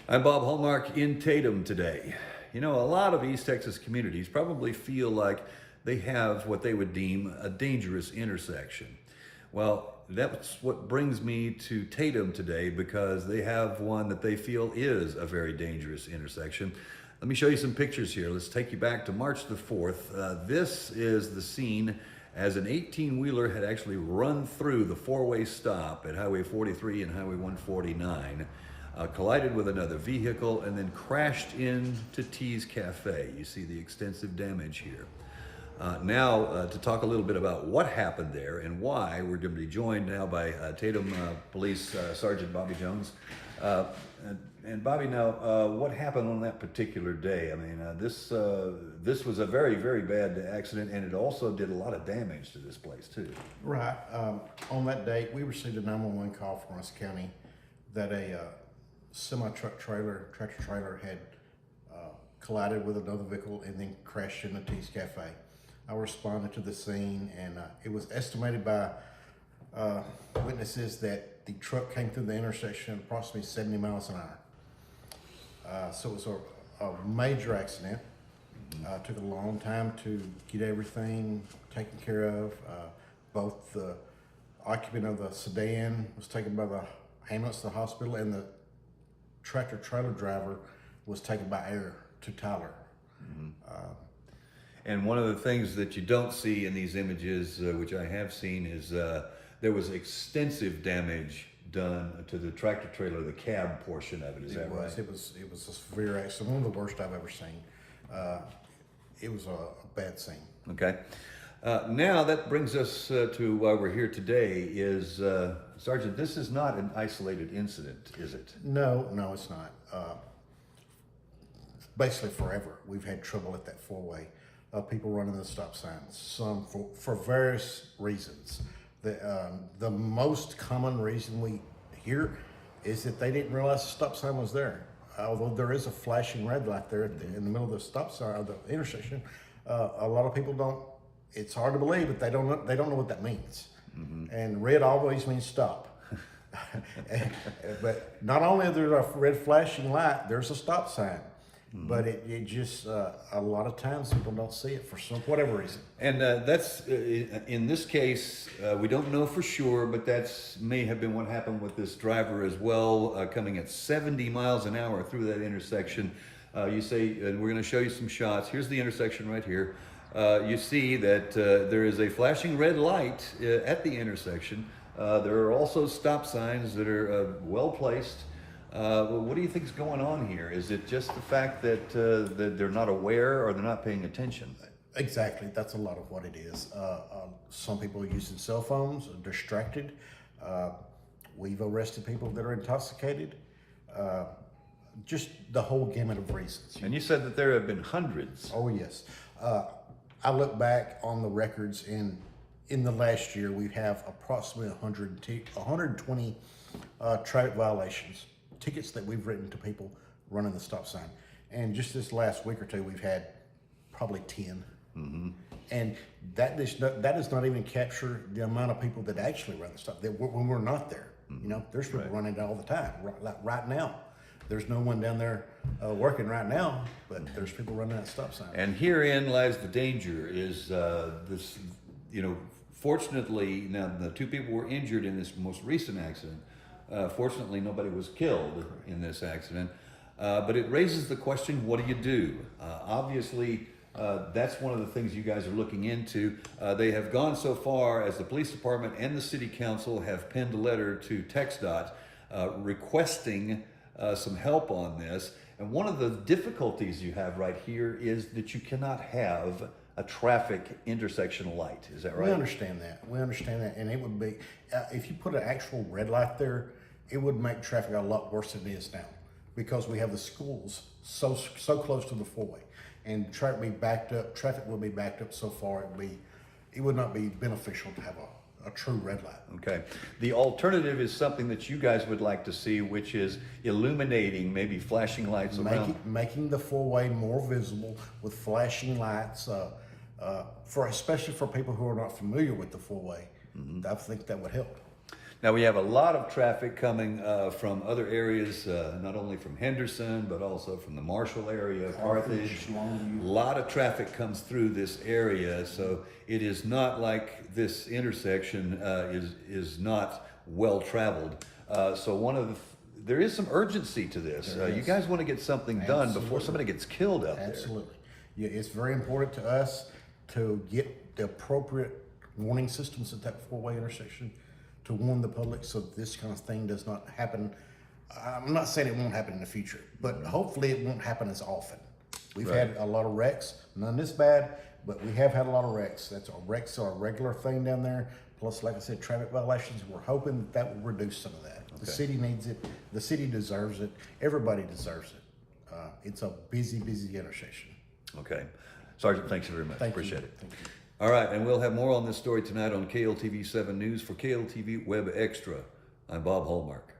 I'm Bob Hallmark in Tatum today. You know, a lot of East Texas communities probably feel like they have what they would deem a dangerous intersection. Well, that's what brings me to Tatum today, because they have one that they feel is a very dangerous intersection. Let me show you some pictures here. Let's take you back to March the 4th. This is the scene as an 18-wheeler had actually run through the four-way stop at Highway 43 and Highway 149. Collided with another vehicle and then crashed into T's Cafe. You see the extensive damage here. Now, to talk a little bit about what happened there and why, we're going to be joined now by Tatum Police Sergeant Bobby Jones. And Bobby, now, what happened on that particular day? I mean, this was a very, very bad accident, and it also did a lot of damage to this place, too. Right. On that date, we received a 911 call from Russell County that a tractor trailer had collided with another vehicle and then crashed into T's Cafe. I responded to the scene, and it was estimated by witnesses that the truck came through the intersection at approximately 70 miles an hour. So it was a major accident. Took a long time to get everything taken care of. Both the occupant of the sedan was taken by the ambulance to the hospital, and the tractor trailer driver was taken by air to Tyler. And one of the things that you don't see in these images, which I have seen, is there was extensive damage done to the tractor trailer, the cab portion of it. Is that right? It was a severe accident, one of the worst I've ever seen. It was a bad scene. Okay. Now that brings us to why we're here today. Is Sergeant, this is not an isolated incident, is it? No, it's not. Basically forever, we've had trouble at that four-way. People running the stop signs, some for various reasons. The most common reason we hear is that they didn't realize the stop sign was there. Although there is a flashing red light there in the middle of the stop sign, of the intersection, a lot of people don't. It's hard to believe, but they don't know what that means. And red always means stop. But not only is there a red flashing light, there's a stop sign. But it just, a lot of times people don't see it for whatever reason. And that's, in this case, we don't know for sure, but that's may have been what happened with this driver as well, coming at 70 miles an hour through that intersection. You say, and we're going to show you some shots. Here's the intersection right here. You see that there is a flashing red light at the intersection. There are also stop signs that are well placed. What do you think is going on here? Is it just the fact that they're not aware, or they're not paying attention? Exactly, that's a lot of what it is. Some people are using cell phones, are distracted. We've arrested people that are intoxicated. Just the whole gamut of reasons. And you said that there have been hundreds. Oh yes. I look back on the records, in the last year we have approximately 120 traffic violations, tickets that we've written to people running the stop sign. And just this last week or two, we've had probably 10. And that does not even capture the amount of people that actually run the stop, when we're not there. You know, there's people running it all the time, right now. There's no one down there working right now, but there's people running that stop sign. And herein lies the danger, is this, you know, fortunately, now the two people were injured in this most recent accident. Fortunately, nobody was killed in this accident, but it raises the question, what do you do? Obviously, that's one of the things you guys are looking into. They have gone so far as the police department and the city council have penned a letter to TxDOT requesting some help on this. And one of the difficulties you have right here is that you cannot have a traffic intersection light. Is that right? We understand that. And it would be, if you put an actual red light there, it would make traffic a lot worse than it is now, because we have the schools so close to the four-way, and traffic will be backed up so far it would not be beneficial to have a true red light. Okay. The alternative is something that you guys would like to see, which is illuminating, maybe flashing lights around. Making the four-way more visible with flashing lights, especially for people who are not familiar with the four-way. I think that would help. Now we have a lot of traffic coming from other areas, not only from Henderson, but also from the Marshall area, Carthage. Longview. A lot of traffic comes through this area, so it is not like this intersection is not well traveled. So there is some urgency to this. You guys want to get something done before somebody gets killed out there. Absolutely. Yeah, it's very important to us to get the appropriate warning systems at that four-way intersection to warn the public so this kind of thing does not happen. I'm not saying it won't happen in the future, but hopefully it won't happen as often. We've had a lot of wrecks, none this bad, but we have had a lot of wrecks. Wrecks are a regular thing down there. Plus, like I said, traffic violations. We're hoping that will reduce some of that. Okay. The city needs it. The city deserves it. Everybody deserves it. It's a busy, busy intersection. Okay. Sergeant, thanks very much. Appreciate it. Thank you. All right, and we'll have more on this story tonight on KLTV 7 News. For KLTV Web Extra, I'm Bob Hallmark.